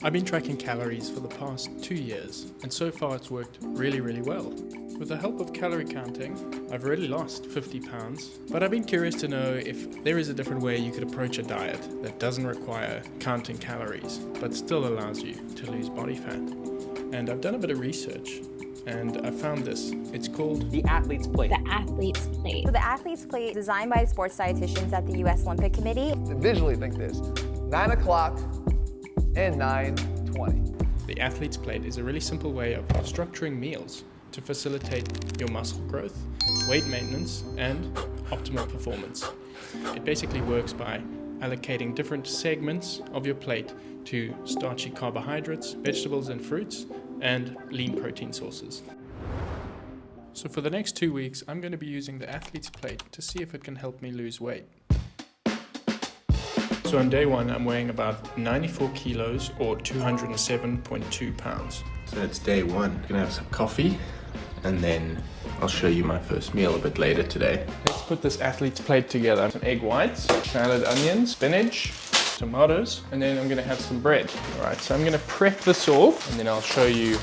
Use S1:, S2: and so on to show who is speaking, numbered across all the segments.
S1: I've been tracking calories for the past 2 years, and so far it's worked really well. With the help of calorie counting, I've already lost 50 pounds, but I've been curious to know if there is a different way you could approach a diet that doesn't require counting calories, but still allows you to lose body fat. And I've done a bit of research, and I found this. It's called
S2: the Athlete's Plate.
S3: The Athlete's Plate.
S4: So the Athlete's Plate is designed by sports dietitians at the U.S. Olympic Committee.
S5: Visually think this, 9 o'clock and 9:20.
S1: The Athlete's Plate is a really simple way of structuring meals to facilitate your muscle growth, weight maintenance, and optimal performance. It basically works by allocating different segments of your plate to starchy carbohydrates, vegetables and fruits, and lean protein sources. So for the next 2 weeks, I'm going to be using the Athlete's Plate to see if it can help me lose weight. So on day one, I'm weighing about 94 kilos or 207.2 pounds.
S6: So it's day one. I'm gonna have some coffee and then I'll show you my first meal a bit later today.
S1: Let's put this Athlete's Plate together. Some egg whites, salad onions, spinach, tomatoes, and then I'm gonna have some bread. All right, so I'm gonna prep this off and then I'll show you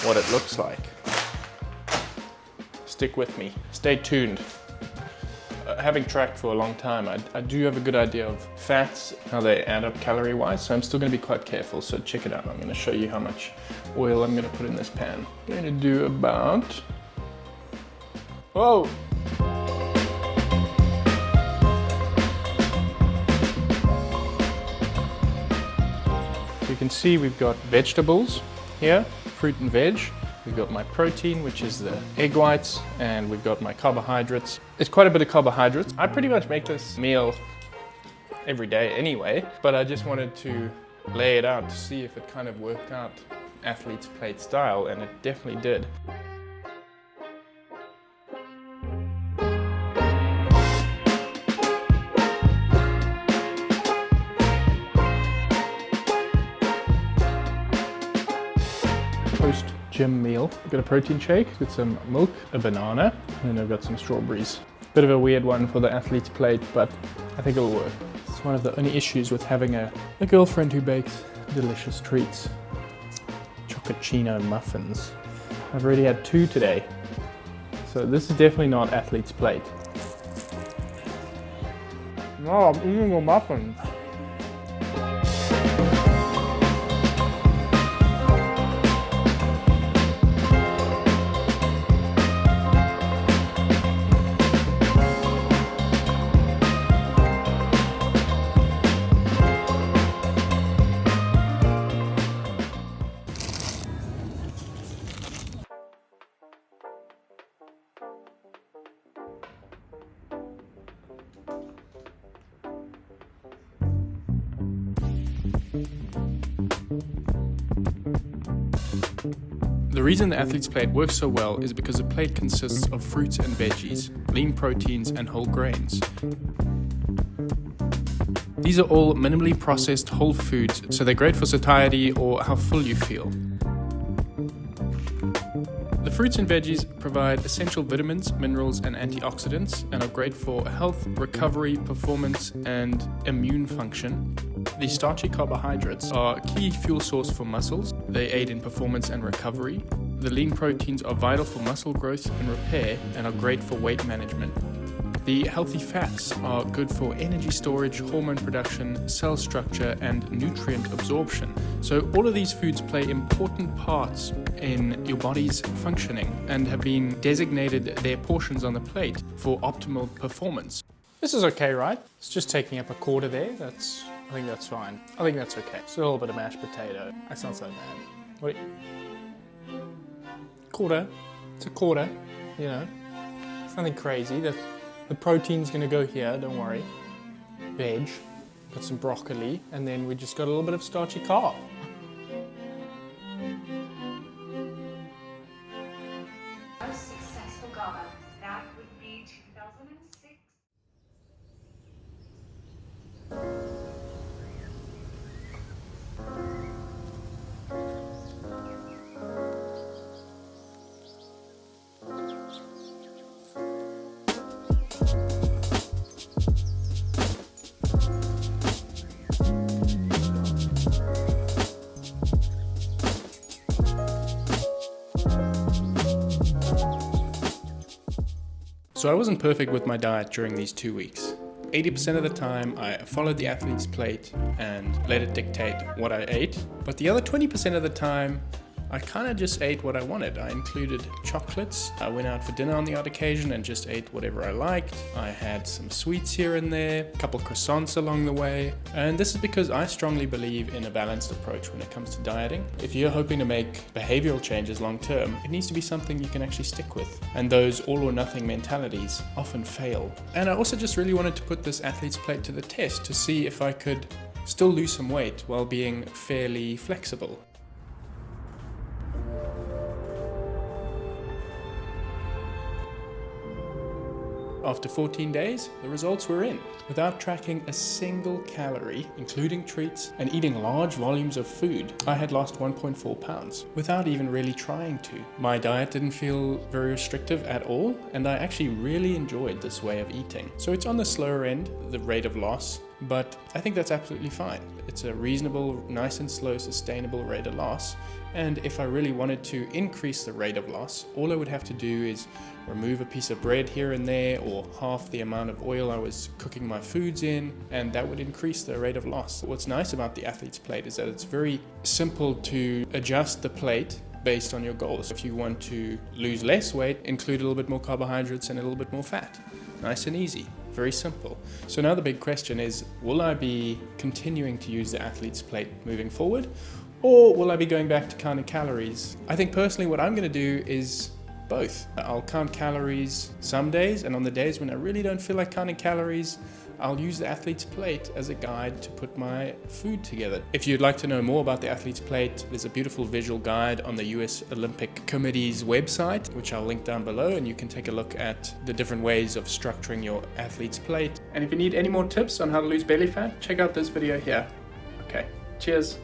S1: what it looks like. Stick with me, stay tuned. Having tracked for a long time, I do have a good idea of fats, how they add up calorie-wise, so I'm still going to be quite careful, so check it out. I'm going to show you how much oil I'm going to put in this pan. I'm going to do about... Whoa! You can see we've got vegetables here, fruit and veg. We've got my protein, which is the egg whites, and we've got my carbohydrates. It's quite a bit of carbohydrates. I pretty much make this meal every day anyway, but I just wanted to lay it out to see if it kind of worked out Athlete's Plate style, and it definitely did. Post-gym meal. I've got a protein shake with some milk, a banana, and then I've got some strawberries. Bit of a weird one for the Athlete's Plate, but I think it'll work. It's one of the only issues with having a girlfriend who bakes delicious treats. Chocochino muffins. I've already had 2 today, so this is definitely not Athlete's Plate. No, I'm eating a muffin. The reason the Athlete's Plate works so well is because the plate consists of fruits and veggies, lean proteins and whole grains. These are all minimally processed whole foods, so they're great for satiety or how full you feel. The fruits and veggies provide essential vitamins, minerals and antioxidants and are great for health, recovery, performance and immune function. The starchy carbohydrates are a key fuel source for muscles. They aid in performance and recovery. The lean proteins are vital for muscle growth and repair and are great for weight management. The healthy fats are good for energy storage, hormone production, cell structure, and nutrient absorption. So all of these foods play important parts in your body's functioning and have been designated their portions on the plate for optimal performance. This is okay, right? It's just taking up a quarter there. I think that's fine. I think that's okay. Just a little bit of mashed potato. That's not so bad. What? Quarter. It's a quarter, you know. It's nothing crazy. The protein's gonna go here, don't worry. Veg, got some broccoli, and then we just got a little bit of starchy carb.
S7: Most successful gala, that would be 2006.
S1: So I wasn't perfect with my diet during these 2 weeks. 80% of the time I followed the athlete's plate and let it dictate what I ate. But the other 20% of the time, I kind of just ate what I wanted. I included chocolates. I went out for dinner on the odd occasion and just ate whatever I liked. I had some sweets here and there, a couple croissants along the way. And this is because I strongly believe in a balanced approach when it comes to dieting. If you're hoping to make behavioral changes long term, it needs to be something you can actually stick with. And those all or nothing mentalities often fail. And I also just really wanted to put this athlete's plate to the test to see if I could still lose some weight while being fairly flexible. After 14 days, the results were in. Without tracking a single calorie, including treats, and eating large volumes of food, I had lost 1.4 pounds, without even really trying to. My diet didn't feel very restrictive at all, and I actually really enjoyed this way of eating. So it's on the slower end, the rate of loss, but I think that's absolutely fine. It's a reasonable, nice and slow, sustainable rate of loss. And if I really wanted to increase the rate of loss, all I would have to do is remove a piece of bread here and there, or half the amount of oil I was cooking my foods in, and that would increase the rate of loss. What's nice about the athlete's plate is that it's very simple to adjust the plate based on your goals. If you want to lose less weight, include a little bit more carbohydrates and a little bit more fat. Nice and easy, very simple. So now the big question is, will I be continuing to use the athlete's plate moving forward? Or will I be going back to counting calories? I think personally what I'm going to do is both. I'll count calories some days, and on the days when I really don't feel like counting calories, I'll use the athlete's plate as a guide to put my food together. If you'd like to know more about the athlete's plate, there's a beautiful visual guide on the US Olympic Committee's website, which I'll link down below, and you can take a look at the different ways of structuring your athlete's plate. And if you need any more tips on how to lose belly fat, check out this video here. Okay, cheers.